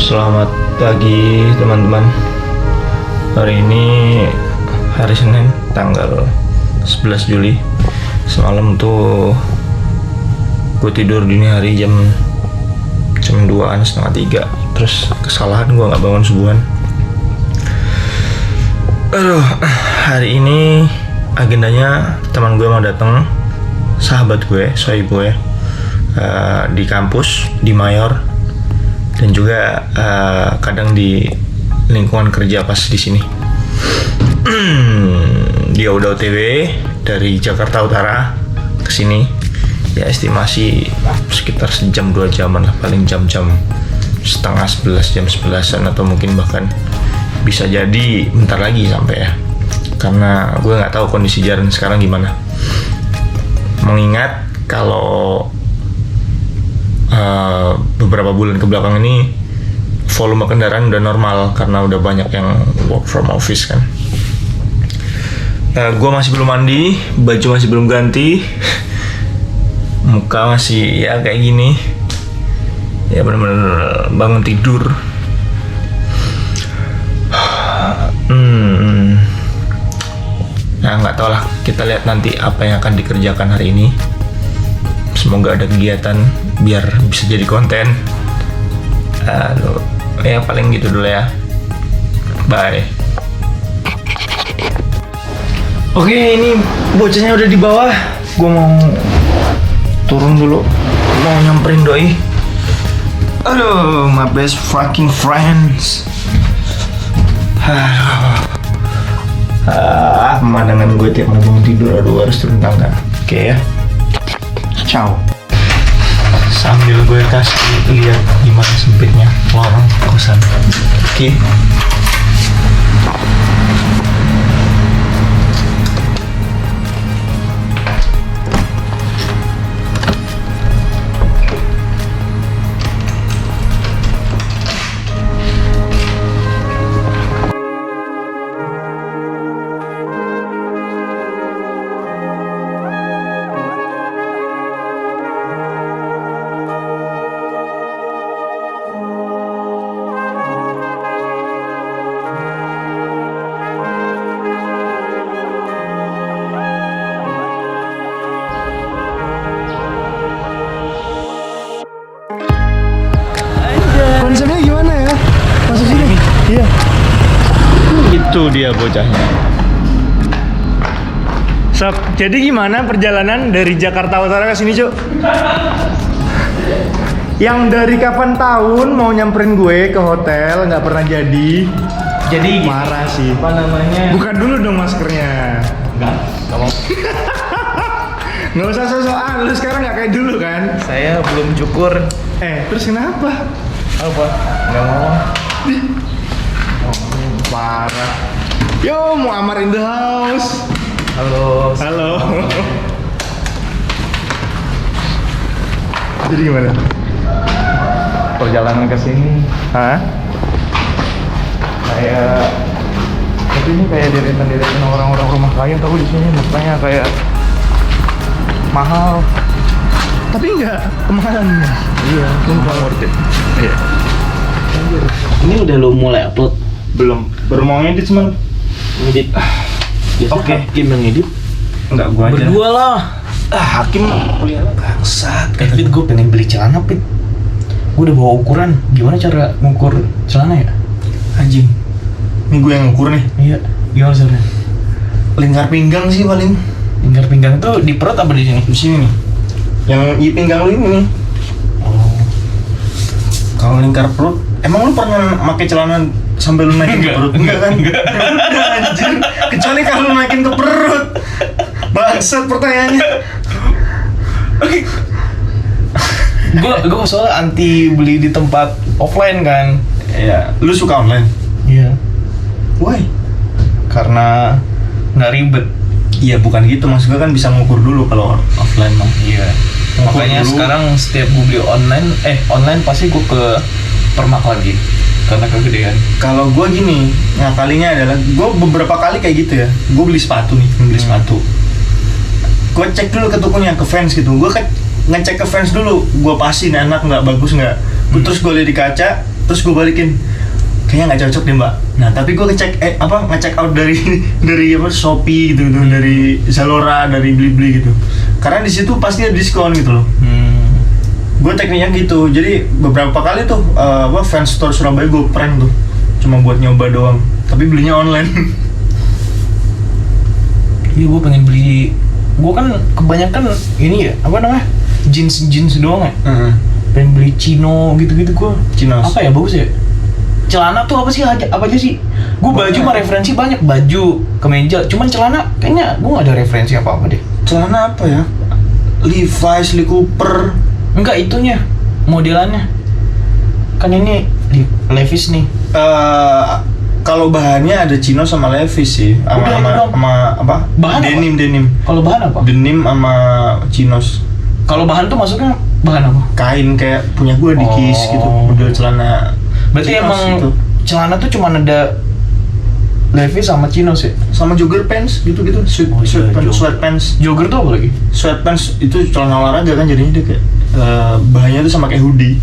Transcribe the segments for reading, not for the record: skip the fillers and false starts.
Selamat pagi teman-teman. Hari ini hari Senin tanggal 11 Juli. Semalam tuh gue tidur dini hari jam 2-an setengah 3. Terus kesalahan gue nggak bangun subuhan. Hari ini agendanya teman gue mau datang, sahabat gue, sohib gue, di kampus di Mayor. Dan juga kadang di lingkungan kerja pas di sini. Dia udah OTW dari Jakarta Utara ke sini. Ya estimasi sekitar sejam 2 jaman lah, paling jam-jam setengah 11, jam 11-an atau mungkin bahkan bisa jadi bentar lagi sampai ya. Karena gue nggak tahu kondisi jalan sekarang gimana. Mengingat kalau beberapa bulan ke belakang ini volume kendaraan udah normal karena udah banyak yang work from office kan. Gue masih belum mandi, baju masih belum ganti, muka masih ya kayak gini, ya bener-bener bangun tidur. Nah nggak tau lah, kita lihat nanti apa yang akan dikerjakan hari ini. Semoga ada kegiatan biar bisa jadi konten. Ya paling gitu dulu ya. Bye. Oke, ini bocahnya udah di bawah. Gue mau turun dulu, mau nyamperin doi. Aduh, my best fucking friends. Pemandangan gue tiap mau bangun tidur, aduh harus turun tangga. Oke ya. Ciao. Sambil gue kasih lihat gimana sempitnya lorong kosan. Oke. Konsepnya gimana ya? Masuk sini? Iya. Itu dia bocahnya. Sob, jadi gimana perjalanan dari Jakarta Utara ke sini, Cuk? Yang dari kapan tahun mau nyamperin gue ke hotel nggak pernah jadi. Jadi Marah sih. apa namanya? Buka dulu dong maskernya. Enggak mau. Nggak usah sok-sokan, lu sekarang nggak kayak dulu kan? Saya belum cukur. Terus kenapa? Apa? Nggak mau. Parah. Yo, mau Amar in the house. Halo. Halo. Jadi gimana? Perjalanan ke sini Hah? kayak tapi ini kayak deretan orang-orang rumah kaya, tahu di sini makanya kayak mahal. Tapi enggak kemahalannya. Iya, cuma worth it. Iya. Ini udah lo mulai upload? Belum. Baru mau ngedit cuman. Ngedit? Biasa Oke. Hakim yang ngedit? Enggak, gua aja. Berdua lah. Hakim kuliah Bangsat. Fit, gue pengen beli celana, Fit. Gue udah bawa ukuran. Gimana cara ngukur celana ya? anjing. Ini gue yang ngukur nih. Iya. Gimana caranya? Lingkar pinggang sih paling. Lingkar pinggang tuh di perut apa di sini? Di sini nih. Yang di pinggang lu ini nih. Oh. Kalau lingkar perut, emang lu pernah pakai celana sampai lu naikin ke perut? Enggak kan? Enggak. Anjir. Kecuali kalau lu naikin ke perut. Bangsat pertanyaannya. Gue soalnya anti beli di tempat offline kan. Iya. Lu suka online? Iya. Why? Karena nggak ribet. Iya bukan gitu, maksud gue kan bisa ngukur dulu kalau offline mah. Iya. Ngukur Makanya dulu. sekarang setiap gue beli online pasti gue ke Permak lagi karena kegedean. Kalau gue gini, ngakalinya adalah gue beberapa kali kayak gitu ya. Gue beli sepatu nih, beli sepatu. Gue cek dulu ke tokonya, ke fans gitu. Gue ngecek ke fans dulu, gue pasin enak nggak, bagus nggak. Terus gue lihat di kaca, terus gue balikin, kayaknya nggak cocok deh mbak. Nah tapi gue ngecek out dari dari apa Shopee gitu, dari Zalora, dari Blibli gitu, karena di situ pasti ada diskon gitu loh. Gue tekniknya gitu, jadi beberapa kali tuh fans store Surabaya gue prank tuh, cuma buat nyoba doang, tapi belinya online. Iya, gue pengen beli. Gue kan kebanyakan ini ya, apa namanya, jeans doang ya. Pengen beli chino gitu-gitu gue. Chinos. Apa ya, bagus ya? Celana tuh apa aja sih? Gue baju mah referensi banyak, baju, kemeja. Cuman celana kayaknya gue gak ada referensi apa-apa deh. Celana apa ya? Levi's, Lee Cooper. Enggak, itunya, modelannya. Kan ini Levi's nih. Kalau bahannya ada chino sama Levi's sih, sama apa? Bahan denim. Kalau bahan apa? Denim sama chinos. Kalau bahan tuh masuknya bahan apa? Kain kayak punya gue di Kiss gitu, model celana. Berarti chinos emang gitu. celana tuh cuma ada Levi's sama chinos ya? Sama jogger pants gitu-gitu, sweatpants. Jogger tuh apa lagi? Sweatpants itu celana olahraga kan, jadinya dia kayak bahannya tuh sama kayak hoodie.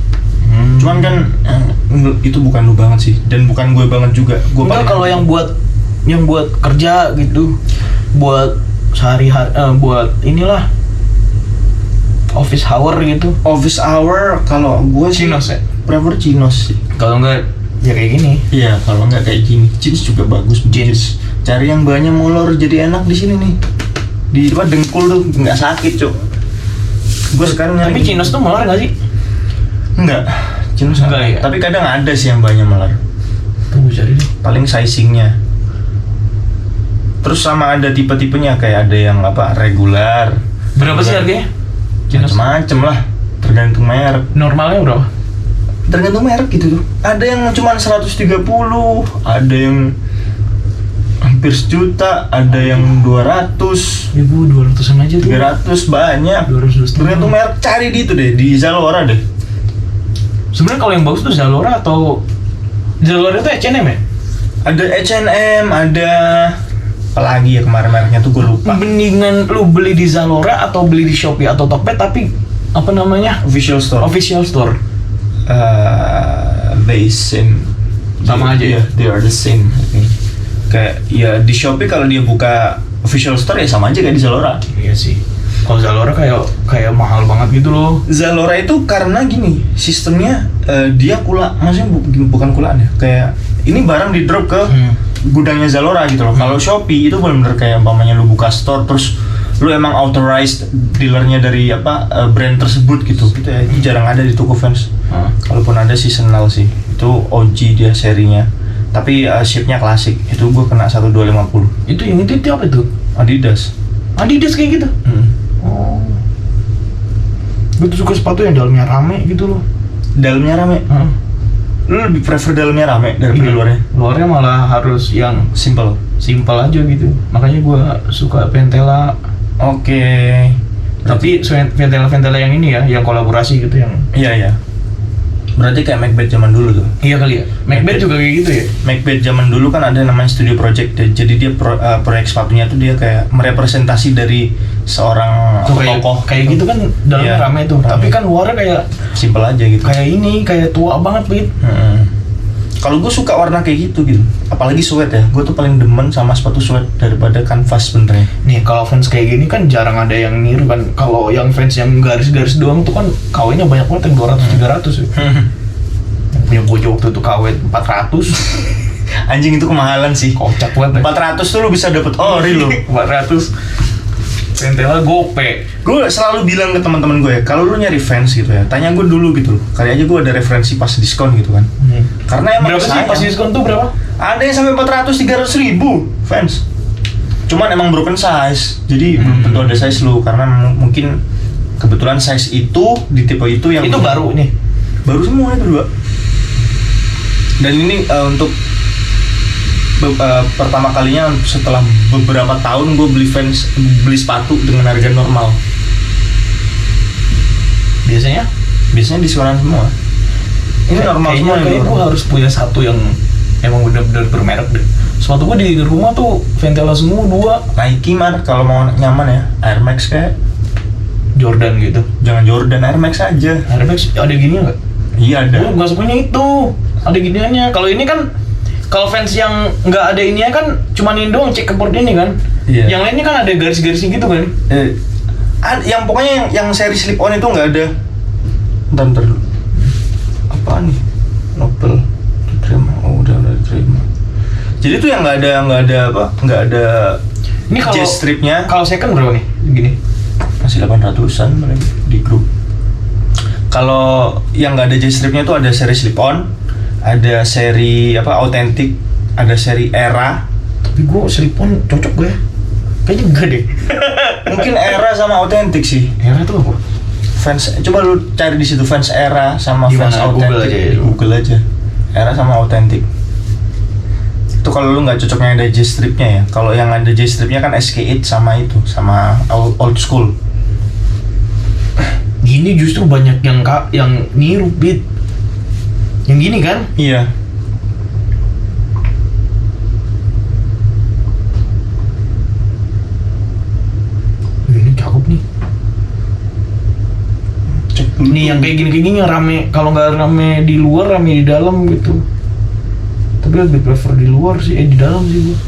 Cuman kan itu bukan lu banget sih, dan bukan gue banget juga. Gue enggak, kalau yang buat kerja gitu, buat sehari-hari, buat inilah office hour gitu. Office hour kalau gue sih Chinos ya? prefer chinos sih. Kalau enggak ya kayak gini. Iya, kalau nggak kayak gini, jeans juga bagus. Jeans. Cari yang banyak molor, jadi enak di sini nih. Di apa dengkul tuh nggak sakit cok. Gue sekarang nyari. Tapi chinos tuh molor nggak sih? Enggak, chinos Enggak ya? Tapi kadang ada sih yang banyak molor. Tunggu cari deh. Paling sizingnya. Terus sama ada tipe-tipenya, kayak ada yang apa regular. Berapa sih harganya? Chinos Macem-macem lah, tergantung merek. normalnya berapa? Tergantung merek gitu tuh. Ada yang cuma 130, ada yang hampir sejuta, ada yang 200, 1.200-an aja tuh. 300, banyak. 200. Tergantung merek, cari di itu deh, di Zalora deh. Sebenarnya kalau yang bagus tuh Zalora atau Zalora itu H&M ya? Ada H&M, ada apalagi ya kemarin mereknya tuh gue lupa. Mendingan lu beli di Zalora atau beli di Shopee atau Tokped tapi apa namanya? Official store. Official store. They same. Sama aja ya? They are the same. Kayak ya di Shopee kalau dia buka official store ya sama aja kayak di Zalora. Iya sih. Kalau Zalora kayak mahal banget gitu loh. Zalora itu karena gini, sistemnya dia maksudnya bukan kulaan ya. Kayak ini barang di drop ke gudangnya Zalora gitu loh. Kalau Shopee itu benar-benar kayak umpamanya lu buka store terus lu emang authorized dealernya dari apa brand tersebut gitu. Gitu ya. Itu jarang ada di toko fans. Kalaupun ada seasonal sih. Itu OG dia serinya. Tapi shape-nya klasik. Itu gua kena 1250. Itu yang itu apa itu? Adidas. Adidas kayak gitu. Oh. Gue tuh suka sepatu yang dalamnya rame gitu loh. Dalamnya rame. Lu lebih prefer dalamnya rame daripada luarnya? Luarnya malah harus yang Simple. aja gitu. Makanya gue suka Ventela. Oke. Tapi Ventela yang ini ya, yang kolaborasi gitu yang. Iya. Berarti kayak Macbeth zaman dulu tuh. Iya kali ya. Macbeth juga kayak gitu ya. Macbeth zaman dulu kan ada namanya studio project. Jadi dia proyek sepatunya tuh dia kayak merepresentasi dari seorang tokoh. Kayak gitu kan dalamnya Iya, rame tuh. rame. Tapi kan luarnya kayak Simple aja gitu. kayak tua banget Pit. Kalau gue suka warna kayak gitu. Apalagi sweat ya. Gue tuh paling demen sama sepatu sweat daripada kanvas sebenarnya. Nih kalau fans kayak gini kan jarang ada yang niru kan. Kalau yang fans yang garis-garis doang tuh kan KW-nya banyak banget yang 200-300 ya. Yang punya gue waktu itu KW 400. Anjing itu kemahalan sih. Kocak banget. 400 tuh lu bisa dapet ori lu. 400. Ventela gope. Gue selalu bilang ke teman-teman gue ya, kalau lu nyari fans gitu ya, tanya gue dulu gitu loh. Kali aja gue ada referensi pas diskon gitu kan. Karena emang Berapa sih sayang. pas diskon tuh berapa? Ada yang sampai 400-300 ribu fans. Cuman emang broken size, jadi belum tentu ada size lu, karena mungkin kebetulan size itu di tipe itu yang Itu baru nih. baru semua itu dua. Dan ini untuk pertama kalinya setelah beberapa tahun gue beli sepatu dengan harga normal. Biasanya Diskonan semua. Ini normal semua. Kayaknya gue harus punya satu yang emang bener-bener bermerek deh. Sepatu gue di rumah tuh Ventela semua 2. Nike mah kalau mau nyaman ya, Air Max kayak Jordan gitu. jangan Jordan, Air Max aja. Air Max ada gini nggak? Iya ada. Gue nggak sukanya itu. ada giniannya. Kalau ini kan, kalau fans yang nggak ada ininya kan cuma ini doang checkerboard ini kan. Iya. Yang lainnya kan ada garis-garisnya gitu kan. Yang pokoknya yang seri slip on itu nggak ada. Bentar dulu. Apaan nih? Novel diterima. Oh udah diterima. Jadi tuh yang nggak ada Ini kalau J stripnya. Kalau second berapa nih? Gini. Masih 800-an di grup. Kalau yang nggak ada J stripnya tuh ada seri slip on, ada seri authentic, ada seri era. Tapi gue slip-on cocok gue ya? Kayaknya enggak deh. Mungkin era sama authentic sih. Era itu apa? Fans, coba lu cari di situ fans era sama Di fans mana? Google authentic. aja ya? Google aja. Era sama authentic. Itu kalau lu nggak cocoknya ada J stripnya ya. Kalau yang ada J stripnya kan SK8 sama itu, sama old school. Gini justru banyak yang niru beat. Yang gini kan? Iya. Ini cakep nih. Cek dulu. Nih yang kayak gini yang rame. Kalau nggak rame di luar, rame di dalam gitu. Tapi lebih prefer di luar sih, di dalam sih gue.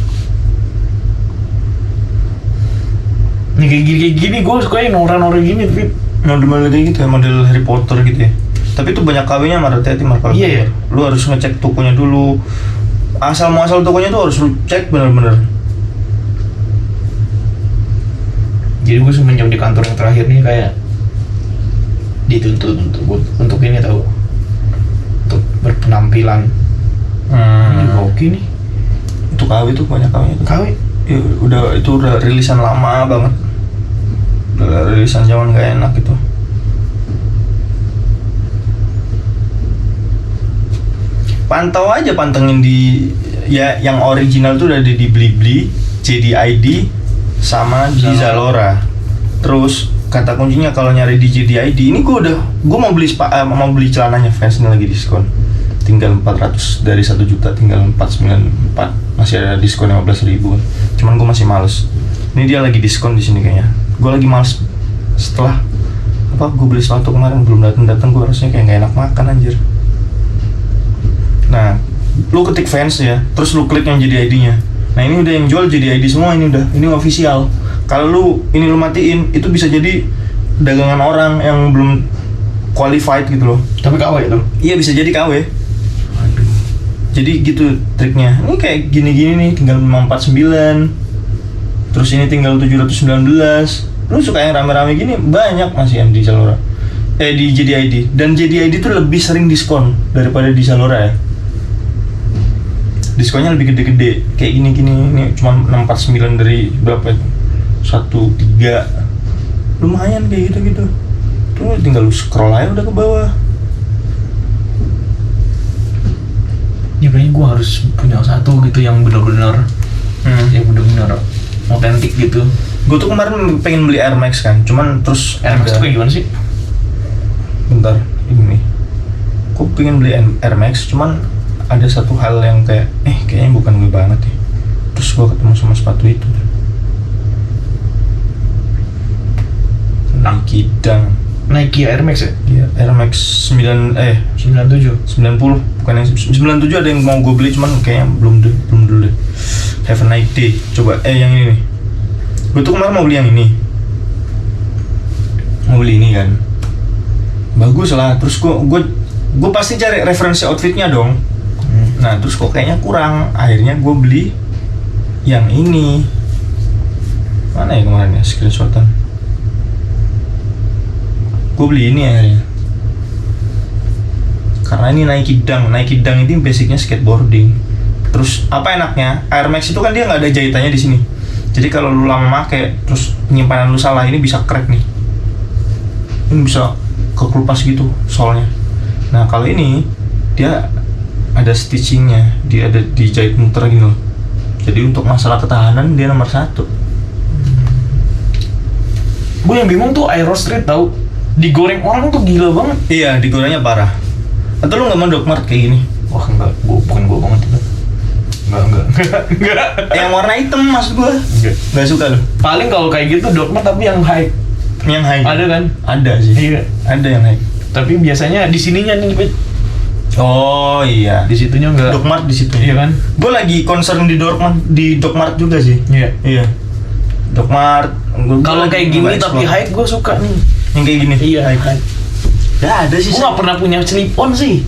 Nih kayak gini gue suka yang norak gini tapi. Model kayak gitu ya, model Harry Potter gitu ya. Tapi itu banyak KW-nya hati-hati kalau Iya, iya. Lu harus ngecek tokonya dulu. Asal muasal tokonya tuh harus lu cek bener-bener. Jadi gue semenjak di kantor yang terakhir nih kayak dituntut untuk ini tahu, untuk berpenampilan. Ini oke nih. Itu KW tuh banyak KW itu. KW Ya, udah rilisan lama banget. Udah rilisan zaman gak enak gitu. Pantengin di ya yang original tuh udah ada di Blibli, JDID sama di Zalora. Terus kata kuncinya kalau nyari di JDID ini gue mau beli celananya fans ini lagi diskon. Tinggal 400 dari 1 juta tinggal 494, masih ada diskon 15.000. Cuman gue masih males. Ini dia lagi diskon di sini kayaknya. Gue lagi males setelah gue beli sepatu kemarin belum datang gue rasanya kayak nggak enak makan anjir. Nah, lu ketik fans ya, terus lu klik yang jadi ID-nya. Nah ini udah yang jual jadi ID semua, ini official. Kalau lu matiin, itu bisa jadi dagangan orang yang belum qualified gitu loh. tapi KW itu. Iya bisa jadi KW. Aduh. Jadi gitu triknya. Ini kayak gini-gini nih, tinggal 549. Terus ini tinggal 719. Lu suka yang rame-rame gini banyak masih yang di Zalora. Di JDID. Dan JDID tuh lebih sering diskon daripada di Zalora ya. Diskonnya lebih gede-gede. Kayak gini-gini ini cuma 649 dari berapa itu? 13. Lumayan kayak gitu-gitu. Tuh tinggal lu scroll aja udah ke bawah. Ya kayaknya gue harus punya satu gitu yang benar-benar otentik gitu. Gue tuh kemarin pengen beli Air Max kan, cuman terus Air Max tuh kayak gimana sih? bentar ini. Gue pengen beli Air Max, cuman ada satu hal yang kayaknya bukan gue banget ya. Terus gue ketemu sama sepatu itu. Nike Dunk. Nike Air Max ya? Iya, Air Max 97. 90, bukan yang 97 ada yang mau gue beli cuman kayaknya belum dulu deh. Have a nice day. Coba yang ini nih. Gue tuh kemarin mau beli yang ini. Mau beli ini kan. Bagus lah. Terus gue pasti cari referensi outfitnya dong. Nah, terus kok kayaknya kurang. Akhirnya gue beli yang ini. Mana ya kemarin ya screenshotan. Gue beli ini akhirnya. Karena ini Nike Dunk ini basicnya skateboarding. Terus apa enaknya? Air Max itu kan dia nggak ada jahitannya di sini. Jadi kalau lu lama make, terus penyimpanan lu salah, ini bisa crack nih. Ini bisa kekelupas gitu soalnya. Nah kalau ini dia ada stitchingnya, dia ada dijahit muter gitu loh. Jadi untuk masalah ketahanan dia nomor 1. Gue yang bingung tuh Aero Street tau, digoreng orang tuh gila banget. Iya, digorengnya parah. Atau lu nggak mau Docmart kayak gini? Wah enggak, bukan gue banget itu. Enggak. Yang warna hitam maksud gue. Nggak suka lu? Paling kalau kayak gitu Docmart tapi yang high. Yang high? Ada kan? Ada sih. Iya. Ada yang high. Tapi biasanya di sininya nih, Bet. Oh iya. Di situnya enggak. Dokmart di situ. Iya kan? Gue lagi concern di Dokmart juga sih. Iya. Iya. Dokmart. Kalau kayak gini tapi high gue suka nih. Yang kayak gini. Iya, high. Gak ada sih. Gue gak pernah punya slip on sih.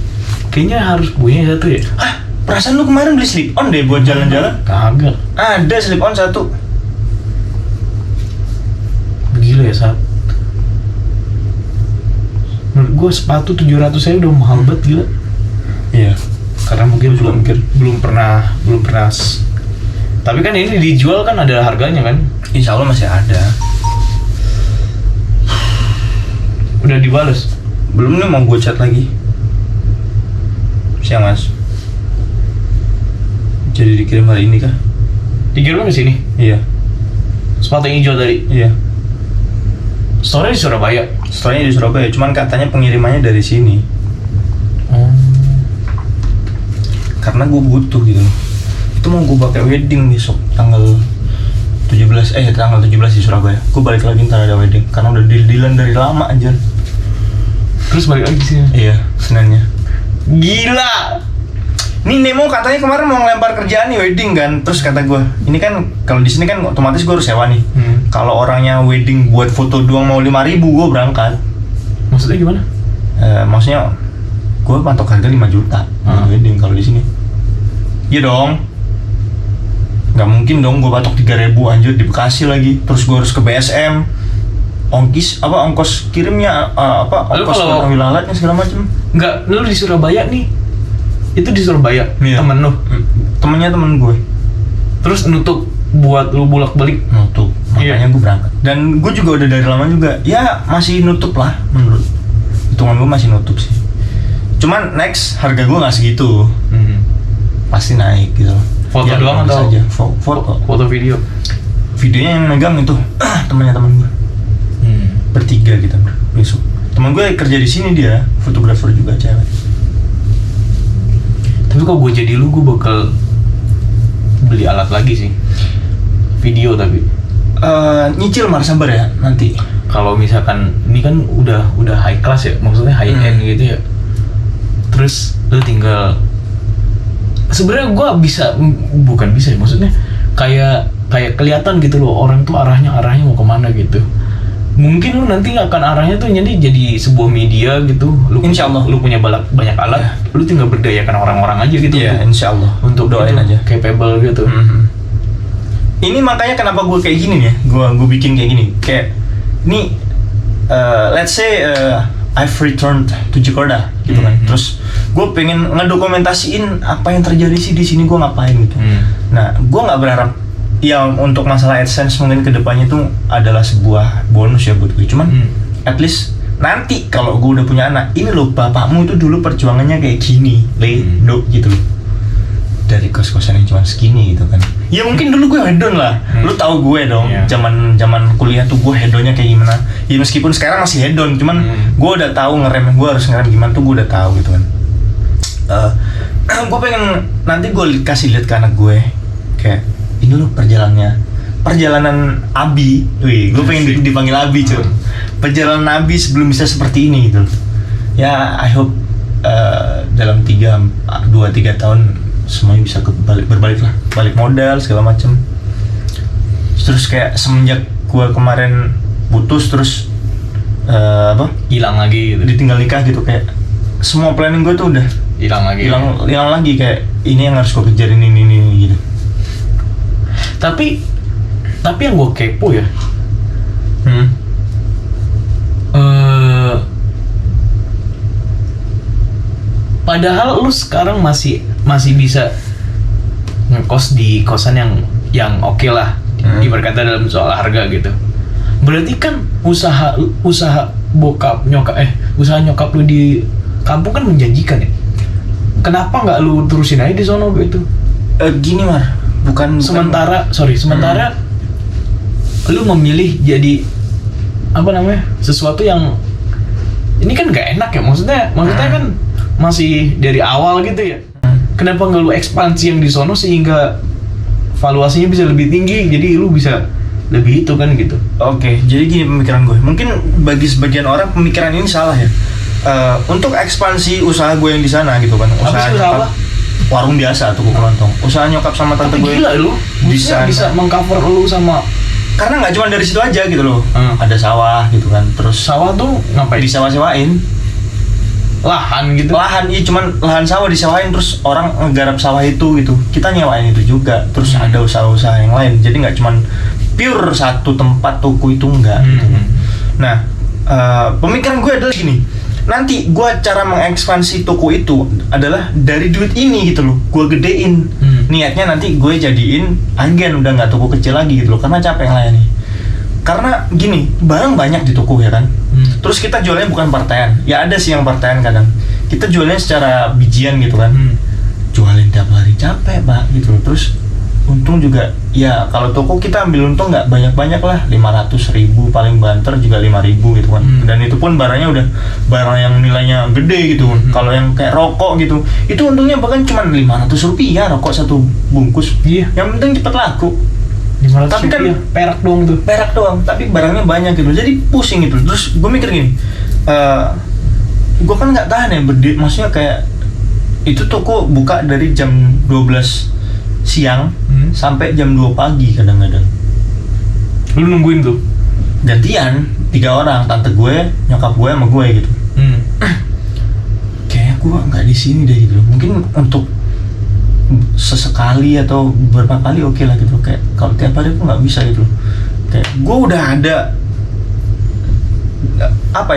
Kayaknya harus punya satu ya. Ah, perasaan lu kemarin beli slip on deh buat jalan-jalan. Kagak. Ada slip on satu. Gila ya saat. Menurut gue sepatu 700 saya udah mahal banget gila. Iya. Karena mungkin belum pernah tapi kan ini dijual kan ada harganya kan. Insya Allah masih ada. Udah dibales. Belum nih, mau gue chat lagi. Siang mas. Jadi dikirim hari ini kah? Dikirim ke sini. Iya. Sepatu yang hijau tadi. Iya. Store di Surabaya. Store-nya di Surabaya, cuman katanya pengirimannya dari sini. Karena gue butuh gitu. Itu mau gue pakai wedding besok tanggal 17 di Surabaya. Gue balik lagi ntar ada wedding karena udah deal-dealan dari lama aja. Terus balik lagi sini. Iya, Seninnya. Gila. Nih Nemo katanya kemarin mau ngelempar kerjaan nih wedding kan. Terus kata gue, ini kan kalau di sini kan otomatis gue harus sewa nih. Kalau orangnya wedding buat foto doang mau 5.000, gue berangkat. Maksudnya gimana? Maksudnya gue patok harga 5 juta buat wedding kalau di sini. Iya dong. Nggak mungkin dong gue patok 3.000 anjir di Bekasi lagi. Terus gue harus ke BSM. Ongkos kirimnya ongkos wilayahnya segala macam. Enggak, lu di Surabaya nih. Itu di Surabaya, iya. Temen lu? Temennya temen gue. Terus nutup buat lu bolak-balik? Nutup, makanya gue berangkat. Dan gue juga udah dari lama juga. Ya masih nutup lah menurut hitungan gue, masih nutup sih. Cuman next harga gue nggak segitu. Pasti naik gitu. Foto ya, doang atau? Aja. Foto video? Videonya yang megang itu temannya temen gue. Bertiga kita besok. Temen gue kerja di sini, dia fotografer juga, cewek. Tapi kalau gue jadi lu, gue bakal beli alat lagi sih. Video tapi. Nyicil Mar, sabar ya nanti. Kalau misalkan ini kan udah high class ya, maksudnya high end gitu ya. Terus lu tinggal. Sebenarnya gue bukan bisa ya, maksudnya kayak kelihatan gitu loh orang tuh arahnya mau kemana gitu. Mungkin lu nanti akan arahnya tuh jadi sebuah media gitu. Insya Allah. Lu punya banyak alat, lu tinggal berdayakan orang-orang aja gitu. Iya, insya Allah. Untuk doain aja. Capable gitu. Ini makanya kenapa gue kayak gini nih, gue bikin kayak gini. Kayak ini, let's say I've returned to Jakarta gitu kan. Terus gue pengen ngedokumentasiin apa yang terjadi sih di sini, gue ngapain gitu. Nah, gue nggak berharap yang untuk masalah AdSense mungkin kedepannya itu adalah sebuah bonus ya buat gue. Cuman at least nanti kalau gue udah punya anak, ini loh bapakmu itu dulu perjuangannya kayak gini, gitu loh. Dari kos-kosan yang cuma segini gitu kan. Ya mungkin dulu gue hedon lah. Lu tahu gue dong, zaman kuliah tuh gue hedonnya kayak gimana. Ya meskipun sekarang masih hedon, cuman gue udah tahu gue harus ngerem gimana tuh, gue udah tahu gitu kan. Gue pengen nanti gue kasih lihat ke anak gue kayak ini loh perjalanan Abi. Gue pengen dipanggil Abi cuy. Perjalanan Abi sebelum bisa seperti ini gitu. Ya I hope dalam 2-3 tahun semuanya bisa berbalik lah, balik modal segala macem. Terus kayak semenjak gue kemarin putus terus hilang lagi gitu. Ditinggal nikah gitu, kayak semua planning gue tuh udah hilang lagi, kayak ini yang harus gue kejar ini gitu. Tapi yang gue kepo ya, padahal lu sekarang masih bisa ngekos di kosan yang oke lah, ibaratnya dalam soal harga gitu. Berarti kan usaha nyokap lu di kampung kan menjanjikan ya. Kenapa nggak lu terusin aja di sono gitu? Gini Mar, bukan sementara lu memilih jadi sesuatu yang ini kan nggak enak ya, maksudnya kan masih dari awal gitu ya. Kenapa nggak lu ekspansi yang di sono sehingga valuasinya bisa lebih tinggi, jadi lu bisa lebih itu kan gitu. Oke, jadi gini pemikiran gue. Mungkin bagi sebagian orang pemikiran ini salah ya. untuk ekspansi usaha gue yang di sana gitu kan, Apa sih usaha apa? warung biasa, toko kelontong. Usaha nyokap sama tante Tapi gue gila lu, bisa mengcover lu sama karena nggak cuma dari situ aja gitu loh. Hmm. Ada sawah gitu kan, terus sawah tuh ngapain? disewa-sewain. Lahan gitu. Lahan, iya cuman lahan sawah disewain, terus orang ngegarap sawah itu gitu. Kita nyewain itu juga. Terus ada usaha-usaha yang lain. Jadi nggak cuman pure satu tempat toko itu enggak gitu. Nah, pemikiran gue adalah gini. Nanti gue cara mengekspansi toko itu adalah dari duit ini gitu loh. Gue gedein. Niatnya nanti gue jadiin agen, udah nggak toko kecil lagi gitu loh. Karena capek ngelayani. Karena gini, barang banyak di toko ya kan. Terus kita jualnya bukan partaian. Ya ada sih yang partaian kadang. Kita jualnya secara bijian gitu kan. Jualin tiap hari capek, Pak, gitu loh. Terus untung juga ya kalau toko kita ambil untung nggak banyak-banyak lah, 500.000 paling banter juga 5.000 gitu kan. Dan itu pun barangnya udah barang yang nilainya gede gitu. Kalau yang kayak rokok gitu, itu untungnya bahkan cuma 500 rupiah rokok satu bungkus. Iya. Yang penting cepet laku. 500 Tapi kan rupiah, perak doang tuh. Perak doang, tapi barangnya banyak gitu. Jadi pusing gitu. Terus gue mikir gini, gue kan nggak tahan ya berdiri. Maksudnya kayak itu toko buka dari jam 12 siang sampai jam 2 pagi kadang-kadang. Lu nungguin tuh? Gantian, 3 orang, tante gue, nyokap gue sama gue gitu. Kayaknya gue nggak di sini deh gitu. Mungkin untuk sesekali atau beberapa kali oke lah gitu. Kayak kalau tiap hari gue nggak bisa gitu. Kayak gue udah ada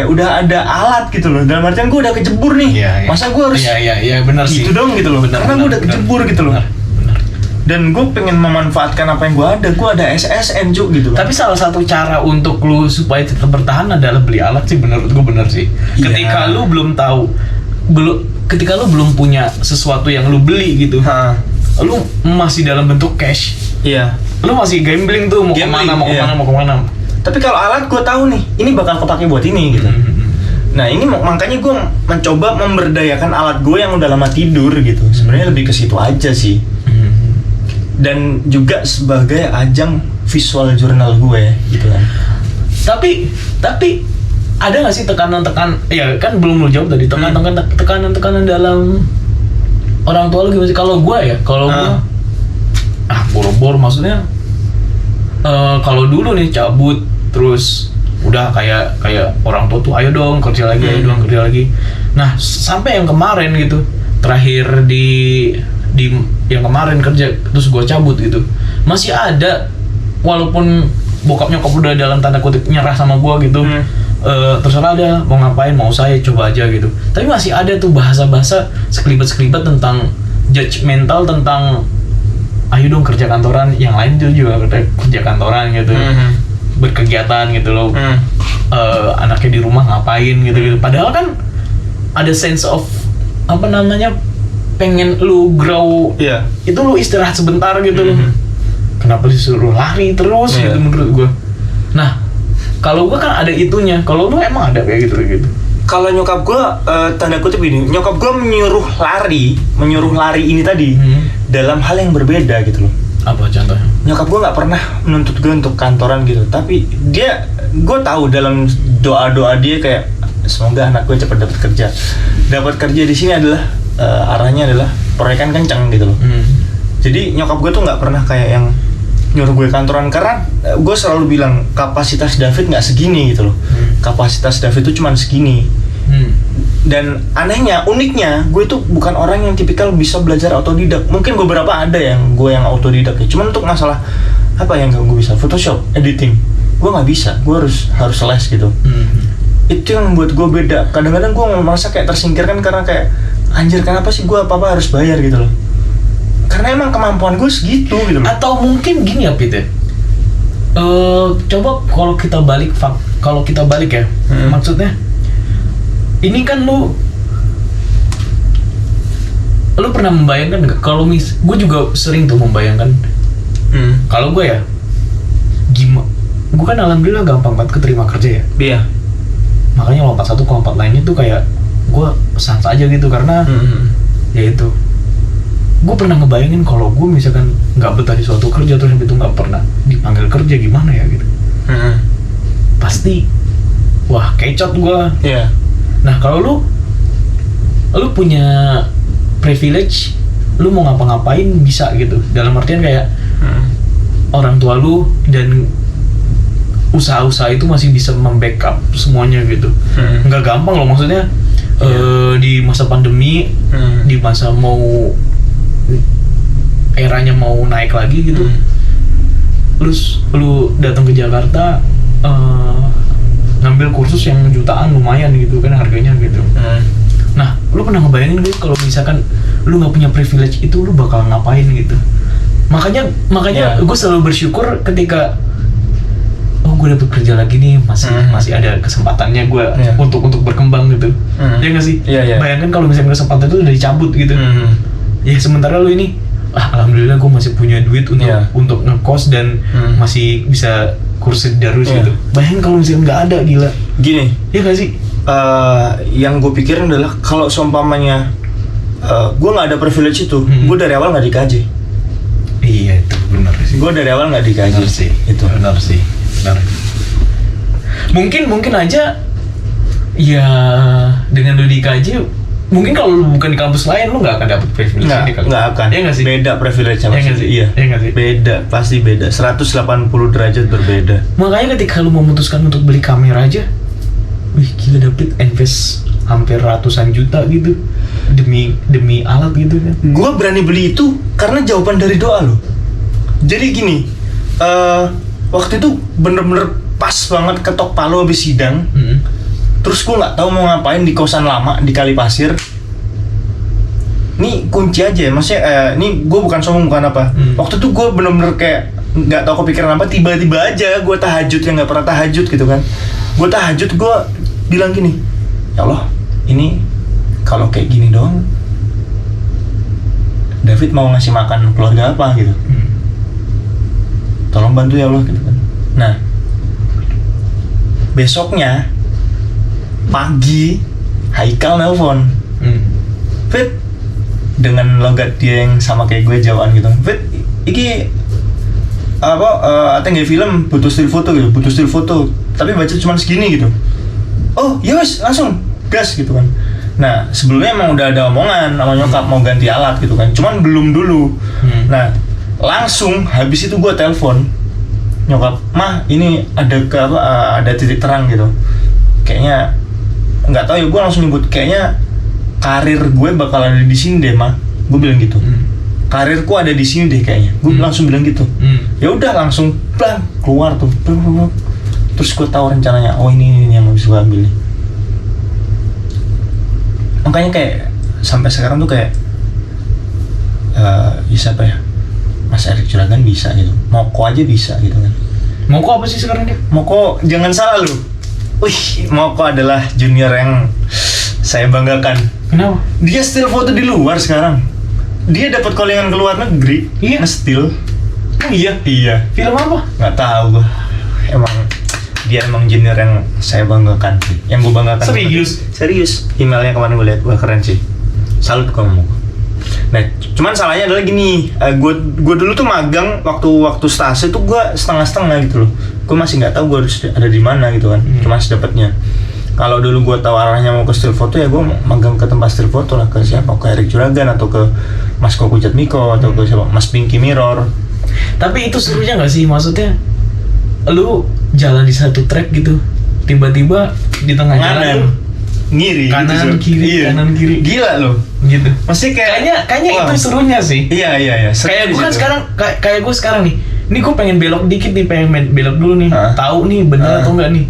udah ada alat gitu loh. Dalam artian gue udah kejebur nih. Iya. Masa gue harus Iya benar sih. gitu dong gitu loh. Karena gue udah kejebur gitu loh. Benar. Dan gue pengen memanfaatkan apa yang gue ada. Gue ada SSN Cuk gitu kan. Tapi salah satu cara untuk lu supaya tetap bertahan adalah beli alat sih, menurut gue bener sih. Iya. Ketika lu belum punya sesuatu yang lu beli gitu, lu masih dalam bentuk cash. Iya. Lu masih gambling tuh, mau Gambling, kemana. Tapi kalau alat gue tahu nih, ini bakal kepake buat ini gitu. Nah ini makanya gue mencoba memberdayakan alat gue yang udah lama tidur gitu. Sebenarnya lebih ke situ aja sih. Dan juga sebagai ajang visual jurnal gue gitu kan. Tapi ada nggak sih tekanan-tekanan? Ya kan belum lu jawab tadi, tekanan-tekanan dalam orang tua lu gimana sih? Kalau gue boro-boro maksudnya kalau dulu nih cabut terus udah kayak orang tua tuh ayo dong kerja lagi. Nah sampai yang kemarin gitu terakhir di yang kemarin kerja terus gue cabut gitu, masih ada walaupun bokap nyokap udah dalam tanda kutip nyerah sama gue gitu. Terserah ada mau ngapain, mau saya coba aja gitu, tapi masih ada tuh bahasa-bahasa sekelibat tentang judgmental tentang ayo dong kerja kantoran, yang lain tuh juga kerja kantoran gitu, berkegiatan gitu loh. Anaknya di rumah ngapain gitu. Padahal kan ada sense of pengen lu grow, itu lu istirahat sebentar gitu loh. Kenapa disuruh lari terus gitu menurut gue. Nah kalau gue kan ada itunya, kalau lu emang ada kayak gitu. Kalau nyokap gue tanda kutip ini, nyokap gue menyuruh lari ini tadi dalam hal yang berbeda gitu loh. Apa contohnya? Nyokap gue nggak pernah menuntut gue untuk kantoran gitu, tapi gue tahu dalam doa dia kayak semoga anak gue cepat dapat kerja. Dapat kerja di sini adalah arahnya adalah proyekan kencang gitu loh. Jadi nyokap gue tuh nggak pernah kayak yang nyuruh gue kantoran, karena gue selalu bilang kapasitas David nggak segini gitu loh. Kapasitas David tuh cuma segini. Dan uniknya gue tuh bukan orang yang tipikal bisa belajar autodidak. Mungkin beberapa ada yang autodidak ya, cuman untuk masalah apa yang gue bisa, Photoshop, editing, gue nggak bisa. Gue harus les gitu. Itu yang buat gue beda. Kadang-kadang gue merasa kayak tersingkirkan karena kayak anjir, kenapa sih gue apa harus bayar gitu loh. Karena emang kemampuan gue segitu gitu loh. Atau mungkin gini ya Pete, coba kalau kita balik ya, maksudnya ini kan lu pernah membayangkan nggak kalau gue juga sering tuh membayangkan kalau gue ya gimana, gue kan alhamdulillah gampang banget keterima kerja ya. Iya. Makanya lompat satu ke lompat lainnya tuh kayak gue sans aja gitu, karena ya itu gue pernah ngebayangin kalau gue misalkan nggak betah di suatu kerja terus itu nggak pernah dipanggil kerja gimana ya gitu. Pasti wah kecot gue. Iya. Nah kalau lu punya privilege, lu mau ngapa-ngapain bisa gitu. Dalam artian kayak orang tua lu dan usaha-usaha itu masih bisa membackup semuanya gitu. Nggak gampang loh, maksudnya di masa pandemi, di masa mau eranya mau naik lagi gitu, lu datang ke Jakarta ngambil kursus yang jutaan lumayan gitu kan harganya gitu. Nah, lu pernah ngebayangin gitu kalau misalkan lu nggak punya privilege itu, lu bakal ngapain gitu? Makanya gue selalu bersyukur ketika gue dapet kerja lagi nih, masih ada kesempatannya gue untuk berkembang gitu. Ya nggak sih? Bayangkan kalau misalnya kesempatan itu udah dicabut gitu. Ya sementara lu ini, alhamdulillah gue masih punya duit untuk ngekos dan masih bisa kursi darus gitu. Bayangin kalau misalnya nggak ada, gila. Gini, ya nggak sih? Yang gue pikirin adalah kalau seumpamanya gue nggak ada privilege itu, gue dari awal nggak dikaji. Iya, itu benar sih. Gue dari awal nggak dikaji. Benar sih. Itu benar sih. Benar. Mungkin aja ya dengan lu dikaji, mungkin kalau lu bukan di kampus lain lu nggak akan dapet privilege ini kali. Nggak akan. Iya nggak sih? Beda privilege sama nggak sih? Iya. Iya nggak sih? Beda, pasti beda. 180 derajat berbeda. Makanya ketika lu memutuskan untuk beli kamera aja, wih gila, dapet invest hampir ratusan juta gitu demi alat gitu kan. Gue berani beli itu karena jawaban dari doa lo. Jadi gini, waktu itu bener-bener pas banget ketok palu habis sidang. Terus gue nggak tahu mau ngapain di kosan lama di Kalipasir. Ini kunci aja ya, maksudnya ini gue bukan sombong bukan apa. Waktu itu gue bener-bener kayak nggak tahu kepikiran apa, tiba-tiba aja gue tahajud yang nggak pernah tahajud gitu kan. Gue tahajud, gue bilang gini, ya Allah, ini kalau kayak gini doang, David mau ngasih makan keluarga apa gitu. Tolong bantu ya Allah gitu kan. Nah, besoknya pagi Haikal nelpon, Fit, dengan logat dia yang sama kayak gue jawaan gitu, Fit, iki apa nggak film butuh still foto tapi budget cuma segini gitu. Oh ya wes, langsung gas gitu kan. Nah sebelumnya emang udah ada omongan sama nyokap mau ganti alat gitu kan, cuman belum dulu. Nah langsung habis itu gue telepon nyokap, mah ini ada ada titik terang gitu, kayaknya nggak tahu ya, gue langsung nyebut kayaknya karir gue bakal ada di sini deh mah, gue bilang gitu. Karirku ada di sini deh kayaknya, gue langsung bilang gitu. Ya udah langsung blang keluar tuh. Terus gue tahu rencananya, oh ini yang harus gue ambil nih. Makanya kayak sampai sekarang tuh kayak ya siapa ya, Mas Erik Juragan bisa gitu, Moko aja bisa gitu kan. Moko apa sih sekarang dia? Moko jangan salah lu. Wih, Moko adalah junior yang saya banggakan. Kenapa? Dia still foto di luar sekarang. Dia dapat callingan ke luar negeri. Iya. Still. Oh iya? Iya. Film apa? Nggak tahu gua. Dia emang junior yang saya banggakan sih. Yang gue banggakan. Serius. Emailnya kemarin gue lihat, wah keren sih. Salut kamu. Nah, cuman salahnya adalah gini. Gue dulu tuh magang waktu stase tuh gue setengah-setengah gitu loh. Gue masih nggak tahu gue harus ada di mana gitu kan. Cuma sedapatnya. Kalau dulu gue tahu arahnya mau ke still foto ya gue magang ke tempat still foto lah, ke siapa, ke Erik Juragan atau ke Mas Koko Jatmiko atau ke siapa, Mas Pinky Mirror. Tapi itu serunya nggak sih, maksudnya lu jalan di satu track gitu, tiba-tiba di tengah jalan tuh ngiri kanan gitu, kiri kanan kiri, gila loh gitu. Maksudnya kayaknya wow. itu serunya sih. Iya. Kayak gue kan sekarang kayak gue sekarang nih gue pengen belok dikit nih, pengen belok dulu nih, tahu nih bener atau enggak nih.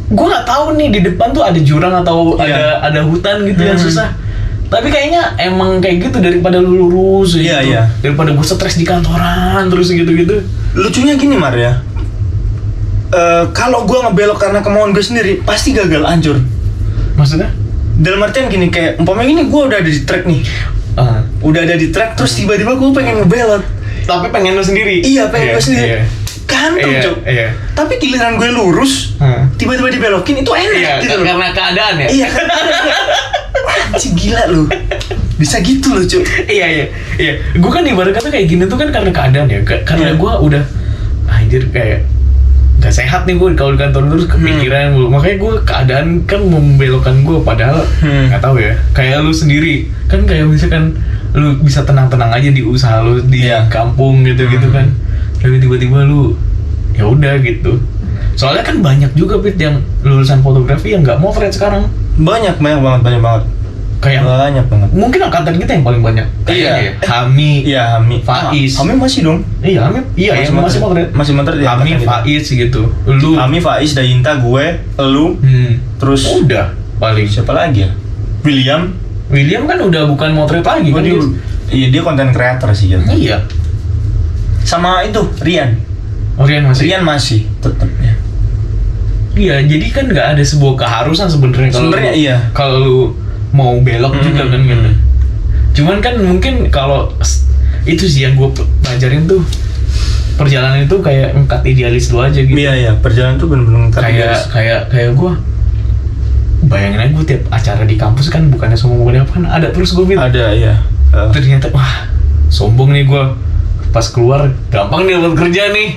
Gue nggak tahu nih di depan tuh ada jurang atau ada hutan gitu yang susah. Tapi kayaknya emang kayak gitu daripada lu lurus gitu. Iya. Daripada gue stres di kantoran terus gitu-gitu. Lucunya gini Mar ya. Kalau gue ngebelok karena kemauan gue sendiri pasti gagal, hancur. Maksudnya? Dalam artian gini, kayak umpamanya gini gue udah ada di track nih. Udah ada di track terus tiba-tiba gue pengen ngebelok. Tapi pengen lu sendiri. Iya, pengen gue sendiri. Iya. Kantung, Cok. Iya. Tapi giliran gue lurus, tiba-tiba dibelokin itu enak Iya, gitu loh. karena keadaan ya. Iya. Anjir gila lu. Bisa gitu loh, Cok. Iya. Gue kan ibarat kata kayak gini tuh kan karena keadaan ya. Karena gue udah anjir kayak gak sehat nih gue kalau di kantor terus kepikiran gue. Makanya gue keadaan kan membelokkan gue, padahal nggak tahu ya. Kayak lu sendiri kan, kayak misalkan lu bisa tenang-tenang aja di usaha lu di kampung gitu kan. Tapi tiba-tiba lu ya udah gitu. Soalnya kan banyak juga Pit yang lulusan fotografi yang nggak motret sekarang. Banyak banget. Kayak Banyak banget. mungkin angkatan kita yang paling banyak. Kayaknya ya. Hami, Hami. Faiz. Hami masih dong. Iya, Hami. Iya, yang masih motret. Masih motret ya. Hami, Faiz gitu. Lu. Hami, Faiz, Dayinta, gue, lu. Terus Udah paling. siapa lagi ya? William kan udah bukan motret lagi kan dia. Iya, dia konten creator sih jatuh. Iya. Sama itu Rian. Rian masih tetap ya. Iya, jadi kan nggak ada sebuah keharusan sebenarnya iya. Kalau lu mau belok juga kan gitu. Cuman kan mungkin kalau itu sih yang gue pelajarin tuh, perjalanan itu kayak ngangkat idealis lu aja gitu. Iya, perjalanan tuh bener-bener kayak gue bayangin aja gue tiap acara di kampus kan bukannya sombong apa kan ada terus gue ada ya. Ternyata wah sombong nih gue, pas keluar gampang nih buat kerja nih,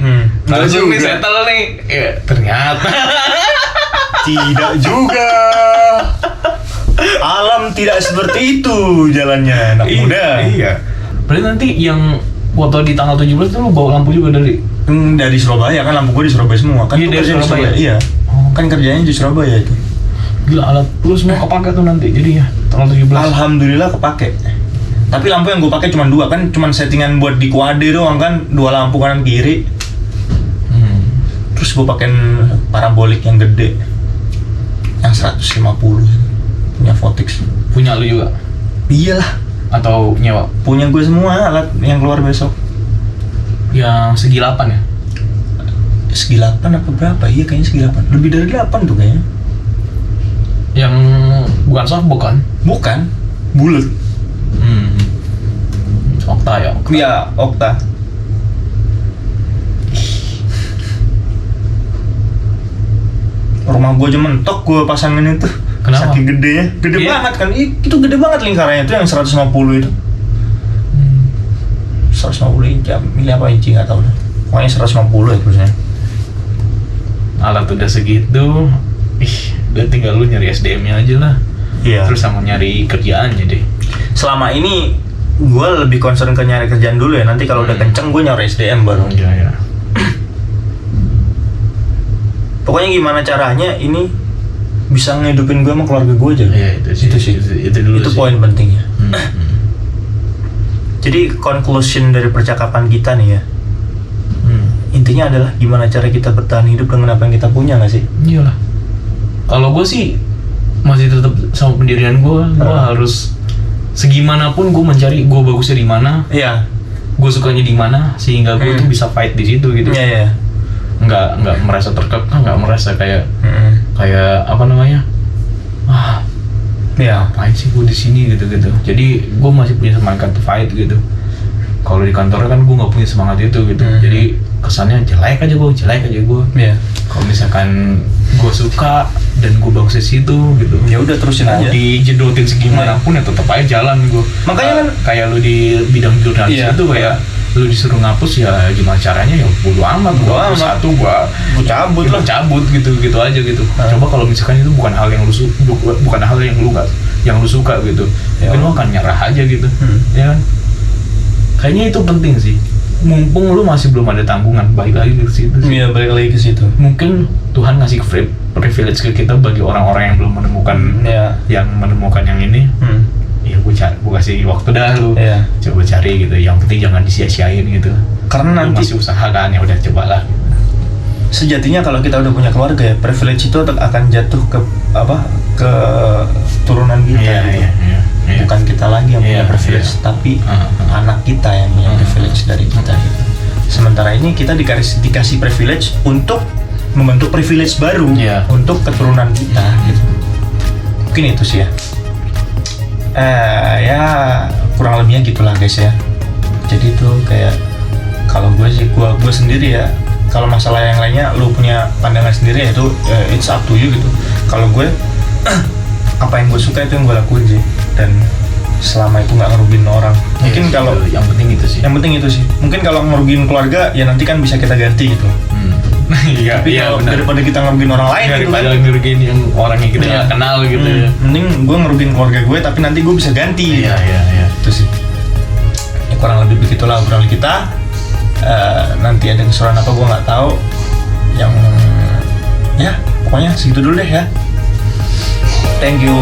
langsung nih settle nih. Ya, ternyata tidak juga. Alam tidak seperti itu jalannya, anak muda. Iya. Berarti nanti yang foto di tanggal 17 tuh lu bawa lampu juga dari Surabaya kan, lampu gue di Surabaya semua kan. Iya, dari kerja di Surabaya. Iya. Kan kerjanya di Surabaya itu. Gila, alat lu semua kepake tuh nanti jadinya tanggal 17. Alhamdulillah kepake. Tapi lampu yang gue pakai cuma 2 kan, cuma settingan buat di kuade doang kan, 2 lampu kanan kiri. Terus gue pakein parabolik yang gede, yang 150 punya Votix. Punya lu juga? Iyalah. Atau nyewa? Punya gue semua alat yang keluar besok. Yang segi 8 ya? Segi 8 apa berapa? Iya kayaknya segi 8. Lebih dari 8 tuh kayaknya. Yang bukan softbox kan? Bukan, bulat. Okta ya? Iya, Okta. Rumah gue aja mentok gue pasangin itu. Kenapa? Saking gedenya. Gede banget kan. Itu gede banget lingkarannya itu yang 150 itu. 150 inci, mili apa inci nggak tahu deh. Pokoknya 150 ya terusnya. Alat udah segitu, udah tinggal lu nyari SDM-nya aja lah. Iya. Terus sama nyari kerjaannya deh. Selama ini gue lebih concern ke nyari kerjaan dulu ya. Nanti kalau udah kenceng gue nyari SDM baru. Iya. Pokoknya gimana caranya ini bisa ngehidupin gue sama keluarga gue aja. Iya itu sih. Itu dulu itu sih. poin pentingnya. Jadi conclusion dari percakapan kita nih ya, intinya adalah gimana cara kita bertahan hidup dengan apa yang kita punya, nggak sih? Iyalah. Kalau gue sih masih tetap sama pendirian gue harus segimanapun gue mencari gue bagusnya di mana, Iya. gue sukanya di mana, sehingga gue tuh bisa fight di situ gitu. Iya. Nggak merasa terkekang, nggak merasa kayak apa namanya, Iya. ngapain sih gue di sini gitu. Jadi gue masih punya semangat to fight gitu. Kalau di kantor kan gue nggak punya semangat itu gitu. Jadi kesannya jelek aja gue. Iya. Kalau misalkan gue suka dan gue bagus di situ gitu, Ya udah terusin mau aja. dijedotin segimanapun ya tetap aja jalan gue. Makanya kan kayak lu di bidang jurnalis Iya. itu kayak lu disuruh ngapus ya gimana caranya ya bodo amat. Bodo Gua amat. satu gua cabut lah. cabut gitu aja gitu. Coba kalau misalkan itu bukan hal yang lu bukan hal yang lu suka gitu, Ya. mungkin lu akan nyerah aja gitu. Ya kan? Kayaknya itu penting sih. Mumpung lu masih belum ada tanggungan, balik lagi ke situ sih. Iya, balik lagi ke situ. Mungkin Tuhan ngasih privilege ke kita bagi orang-orang yang belum menemukan yang menemukan yang ini. Ya gue kasih waktu dah lu. Iya. Coba cari gitu. Yang penting jangan disia-siain gitu. Karena Lu nanti masih usaha kan, ya udah cobalah. sejatinya kalau kita udah punya keluarga ya, privilege itu akan jatuh ke ke turunan kita gitu. Iya. Bukan kita lagi yang punya Iya, privilege, iya. tapi anak kita yang punya privilege dari kita gitu. Sementara ini kita dikasih privilege untuk membentuk privilege baru untuk keturunan kita gitu. Mungkin itu sih ya. Ya kurang lebihnya gitulah guys ya. Jadi itu kayak kalau gue sendiri ya, kalau masalah yang lainnya lu punya pandangan sendiri ya itu it's up to you gitu. Kalau gue apa yang gue suka itu yang gue lakuin sih, dan selama itu nggak ngerugiin orang. Mungkin kalau yang penting itu sih. Mungkin kalau ngerugiin keluarga ya nanti kan bisa kita ganti gitu. Iya, Tapi kalau daripada kita ngerugiin orang lain gitu kan. daripada ngerugiin yang orang yang kita Iya. nggak kenal gitu ya. Mending gue ngerugiin keluarga gue tapi nanti gue bisa ganti. Iya. Itu sih. Ya kurang lebih begitulah obrolan kita. Nanti ada keseruan apa gue nggak tahu. Yang ya pokoknya segitu dulu deh ya. Thank you.